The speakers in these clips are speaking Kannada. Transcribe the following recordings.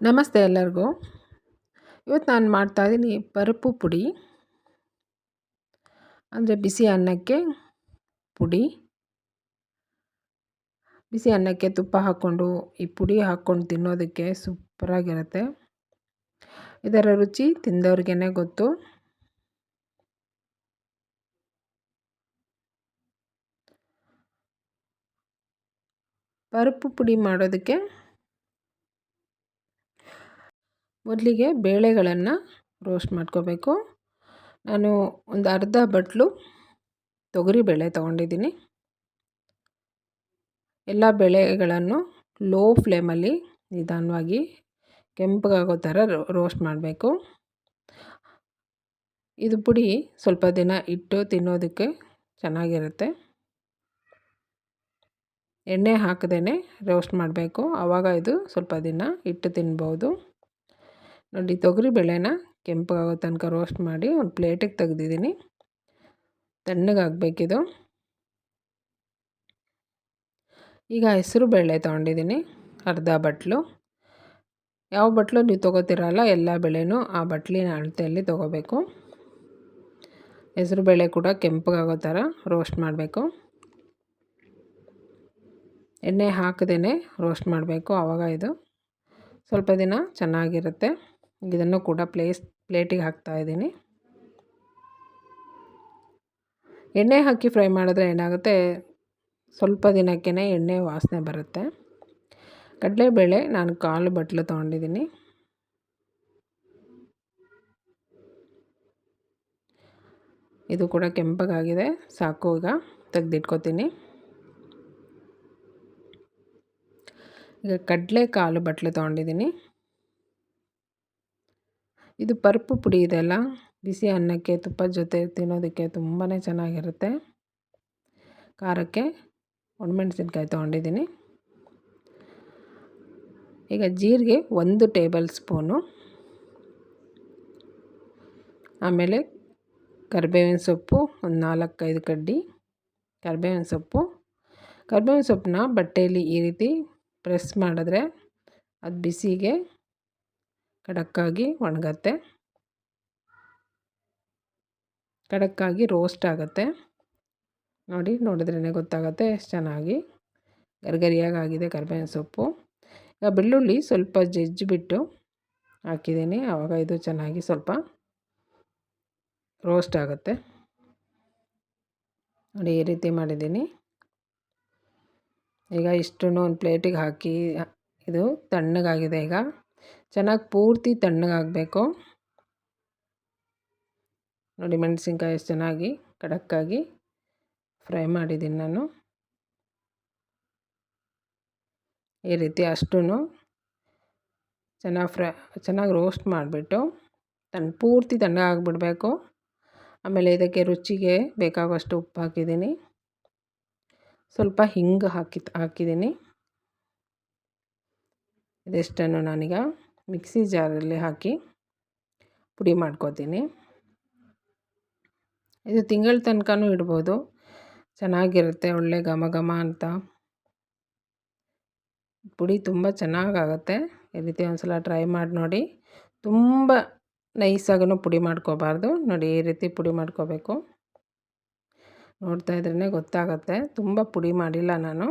ನಮಸ್ತೆ ಎಲ್ಲರಿಗೂ. ಇವತ್ತು ನಾನು ಮಾಡ್ತಾಯಿದ್ದೀನಿ ಪರಿಪ್ಪು ಪುಡಿ. ಅಂದರೆ ಬಿಸಿ ಅನ್ನಕ್ಕೆ ಪುಡಿ. ಬಿಸಿ ಅನ್ನಕ್ಕೆ ತುಪ್ಪ ಹಾಕ್ಕೊಂಡು ಈ ಪುಡಿ ಹಾಕ್ಕೊಂಡು ತಿನ್ನೋದಕ್ಕೆ ಸೂಪರಾಗಿರುತ್ತೆ. ಇದರ ರುಚಿ ತಿಂದವ್ರಿಗೇ ಗೊತ್ತು. ಪರಿಪ್ಪು ಪುಡಿ ಮಾಡೋದಕ್ಕೆ ಮೊದಲಿಗೆ ಬೇಳೆಗಳನ್ನು ರೋಸ್ಟ್ ಮಾಡ್ಕೋಬೇಕು. ನಾನು ಒಂದು ಅರ್ಧ ಬಟ್ಲು ತೊಗರಿಬೇಳೆ ತೊಗೊಂಡಿದ್ದೀನಿ. ಎಲ್ಲ ಬೇಳೆಗಳನ್ನು ಲೋ ಫ್ಲೇಮಲ್ಲಿ ನಿಧಾನವಾಗಿ ಕೆಂಪಗಾಗೋ ಥರ ರೋಸ್ಟ್ ಮಾಡಬೇಕು. ಇದು ಪುಡಿ ಸ್ವಲ್ಪ ದಿನ ಇಟ್ಟು ತಿನ್ನೋದಕ್ಕೆ ಚೆನ್ನಾಗಿರುತ್ತೆ. ಎಣ್ಣೆ ಹಾಕದೇ ರೋಸ್ಟ್ ಮಾಡಬೇಕು, ಆವಾಗ ಇದು ಸ್ವಲ್ಪ ದಿನ ಇಟ್ಟು ತಿನ್ಬೋದು. ನೋಡಿ, ತೊಗರಿಬೇಳೆನ ಕೆಂಪಗಾಗೋ ತನಕ ರೋಸ್ಟ್ ಮಾಡಿ ಒಂದು ಪ್ಲೇಟಿಗೆ ತೆಗೆದಿದ್ದೀನಿ. ತಣ್ಣಗಾಗಬೇಕಿದು. ಈಗ ಹೆಸರು ಬೇಳೆ ತೊಗೊಂಡಿದ್ದೀನಿ ಅರ್ಧ ಬಟ್ಲು. ಯಾವ ಬಟ್ಲು ನೀವು ತೊಗೋತಿರಲ್ಲ ಎಲ್ಲ ಬೇಳೆನೂ ಆ ಬಟ್ಲಿನ ಅಳತೆಯಲ್ಲಿ ತೊಗೋಬೇಕು. ಹೆಸರು ಬೇಳೆ ಕೂಡ ಕೆಂಪಗಾಗೋ ಥರ ರೋಸ್ಟ್ ಮಾಡಬೇಕು. ಎಣ್ಣೆ ಹಾಕದೇ ರೋಸ್ಟ್ ಮಾಡಬೇಕು, ಆವಾಗ ಇದು ಸ್ವಲ್ಪ ದಿನ ಚೆನ್ನಾಗಿರುತ್ತೆ. ಇದನ್ನು ಕೂಡ ಪ್ಲೇಟಿಗೆ ಹಾಕ್ತಾಯಿದ್ದೀನಿ. ಎಣ್ಣೆ ಹಾಕಿ ಫ್ರೈ ಮಾಡಿದ್ರೆ ಏನಾಗುತ್ತೆ, ಸ್ವಲ್ಪ ದಿನಕ್ಕೇ ಎಣ್ಣೆ ವಾಸನೆ ಬರುತ್ತೆ. ಕಡಲೆಬೇಳೆ ನಾನು 1/4 ಬಟ್ಲು ತೊಗೊಂಡಿದ್ದೀನಿ. ಇದು ಕೂಡ ಕೆಂಪಗಾಗಿದೆ, ಸಾಕು. ಈಗ ತೆಗೆದಿಟ್ಕೋತೀನಿ. ಈಗ ಕಡಲೆ 1/4 ಬಟ್ಲು ತೊಗೊಂಡಿದ್ದೀನಿ. ಇದು ಪರಿಪ್ಪು ಪುಡಿ ಇದೆಲ್ಲ ಬಿಸಿ ಅನ್ನಕ್ಕೆ ತುಪ್ಪದ ಜೊತೆ ತಿನ್ನೋದಕ್ಕೆ ತುಂಬಾ ಚೆನ್ನಾಗಿರುತ್ತೆ. ಖಾರಕ್ಕೆ ಒಣಮೆಣಸಿನ್ಕಾಯಿ ತೊಗೊಂಡಿದ್ದೀನಿ. ಈಗ ಜೀರಿಗೆ 1 ಟೇಬಲ್ ಸ್ಪೂನು, ಆಮೇಲೆ ಕರಿಬೇವಿನ ಸೊಪ್ಪು ಒಂದು 4-5 ಕಡ್ಡಿ ಕರಿಬೇವಿನ ಸೊಪ್ಪು. ಕರಿಬೇವಿನ ಸೊಪ್ಪನ್ನ ಬಟ್ಟೆಯಲ್ಲಿ ಈ ರೀತಿ ಪ್ರೆಸ್ ಮಾಡಿದ್ರೆ ಅದು ಬಿಸಿಗೆ ಖಡಕ್ಕಾಗಿ ಒಣಗತ್ತೆ, ಖಡಕ್ಕಾಗಿ ರೋಸ್ಟ್ ಆಗುತ್ತೆ. ನೋಡಿದ್ರೇ ಗೊತ್ತಾಗುತ್ತೆ ಎಷ್ಟು ಚೆನ್ನಾಗಿ ಗರಿಗರಿಯಾಗಿದೆ ಕರಿಬೇವಿನ ಸೊಪ್ಪು. ಈಗ ಬೆಳ್ಳುಳ್ಳಿ ಸ್ವಲ್ಪ ಜಜ್ಜಿಬಿಟ್ಟು ಹಾಕಿದ್ದೀನಿ, ಆವಾಗ ಇದು ಚೆನ್ನಾಗಿ ಸ್ವಲ್ಪ ರೋಸ್ಟ್ ಆಗುತ್ತೆ. ನೋಡಿ, ಈ ರೀತಿ ಮಾಡಿದ್ದೀನಿ. ಈಗ ಇಷ್ಟನ್ನು ಒಂದು ಪ್ಲೇಟಿಗೆ ಹಾಕಿ, ಇದು ತಣ್ಣಗಾಗಿದೆ. ಈಗ ಚೆನ್ನಾಗಿ ಪೂರ್ತಿ ತಣ್ಣಗಾಗಬೇಕು. ನೋಡಿ, ಮೆಣಸಿನ್ಕಾಯಿ ಎಷ್ಟು ಚೆನ್ನಾಗಿ ಖಡಕ್ಕಾಗಿ ಫ್ರೈ ಮಾಡಿದ್ದೀನಿ ನಾನು. ಈ ರೀತಿ ಅಷ್ಟೂ ಚೆನ್ನಾಗಿ ರೋಸ್ಟ್ ಮಾಡಿಬಿಟ್ಟು ಪೂರ್ತಿ ತಣ್ಣಗಾಗ್ಬಿಡಬೇಕು. ಆಮೇಲೆ ಇದಕ್ಕೆ ರುಚಿಗೆ ಬೇಕಾಗುವಷ್ಟು ಉಪ್ಪು ಹಾಕಿದ್ದೀನಿ, ಸ್ವಲ್ಪ ಹಿಂಗು ಹಾಕಿದ್ದೀನಿ. ಇದೆಷ್ಟನ್ನು ನಾನೀಗ ಮಿಕ್ಸಿ ಜಾರಲ್ಲಿ ಹಾಕಿ ಪುಡಿ ಮಾಡ್ಕೋತೀನಿ. ಇದು ತಿಂಗಳ ತನಕನೂ ಇಡ್ಬೋದು, ಚೆನ್ನಾಗಿರುತ್ತೆ. ಒಳ್ಳೆ ಘಮ ಘಮ ಅಂತ ಪುಡಿ ತುಂಬ ಚೆನ್ನಾಗಾಗುತ್ತೆ. ಈ ರೀತಿ ಒಂದು ಸಲ ಟ್ರೈ ಮಾಡಿ ನೋಡಿ. ತುಂಬ ನೈಸಾಗೂ ಪುಡಿ ಮಾಡ್ಕೋಬಾರ್ದು. ನೋಡಿ, ಈ ರೀತಿ ಪುಡಿ ಮಾಡ್ಕೋಬೇಕು. ನೋಡ್ತಾ ಇದ್ರೇ ಗೊತ್ತಾಗುತ್ತೆ. ತುಂಬ ಪುಡಿ ಮಾಡಿಲ್ಲ ನಾನು,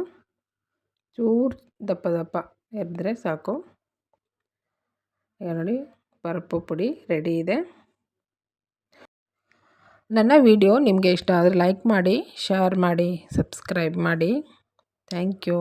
ಚೂರು ದಪ್ಪ ದಪ್ಪ ಎರೆದ್ರೆ ಸಾಕು. ಈಗ ನೋಡಿ, ಪರಿಪ್ಪು ಪುಡಿ ರೆಡಿ ಇದೆ. ನನ್ನ ವಿಡಿಯೋ ನಿಮಗೆ ಇಷ್ಟ ಆದರೆ ಲೈಕ್ ಮಾಡಿ, ಶೇರ್ ಮಾಡಿ, ಸಬ್ಸ್ಕ್ರೈಬ್ ಮಾಡಿ. Thank you.